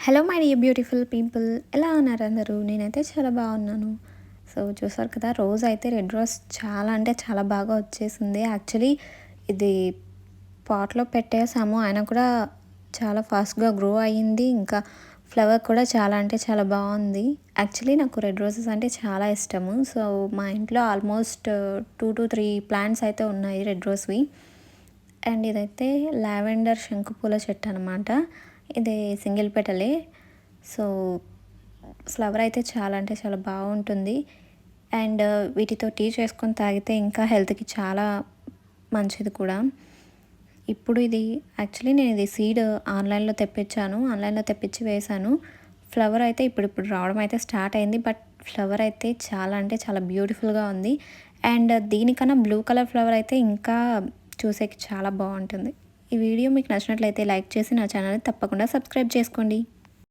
Hello my dear beautiful people, ఎలా ఉన్నారు అందరూ? నేనైతే చాలా బాగున్నాను. సో చూసారు కదా, రోజు అయితే రెడ్ రోజ్ చాలా అంటే చాలా బాగా వచ్చేసింది. యాక్చువల్లీ ఇది పాట్లో పెట్టేసాము, అయినా కూడా చాలా ఫాస్ట్గా గ్రో అయ్యింది. ఇంకా ఫ్లవర్ కూడా చాలా అంటే చాలా బాగుంది. యాక్చువల్లీ నాకు రెడ్ రోజెస్ అంటే చాలా ఇష్టము. సో మా ఇంట్లో ఆల్మోస్ట్ 2 to 3 ప్లాంట్స్ అయితే ఉన్నాయి రెడ్ రోజ్వి. అండ్ ఇదైతే లావెండర్ శంకుపూల చెట్టు అనమాట. ఇది సింగిల్ పెటలే. సో ఫ్లవర్ అయితే చాలా అంటే చాలా బాగుంటుంది. అండ్ వీటితో టీ చేసుకొని తాగితే ఇంకా హెల్త్కి చాలా మంచిది కూడా. ఇప్పుడు ఇది యాక్చువల్లీ నేను ఇది సీడ్ ఆన్లైన్లో తెప్పించి వేశాను. ఫ్లవర్ అయితే ఇప్పుడు రావడం అయితే స్టార్ట్ అయింది. బట్ ఫ్లవర్ అయితే చాలా అంటే చాలా బ్యూటిఫుల్గా ఉంది. అండ్ దీనికన్నా బ్లూ కలర్ ఫ్లవర్ అయితే ఇంకా చూసేకి చాలా బాగుంటుంది. ఈ వీడియో మీకు నచ్చినట్లయితే లైక్ చేసి నా ఛానల్ని తప్పకుండా సబ్స్క్రైబ్ చేసుకోండి.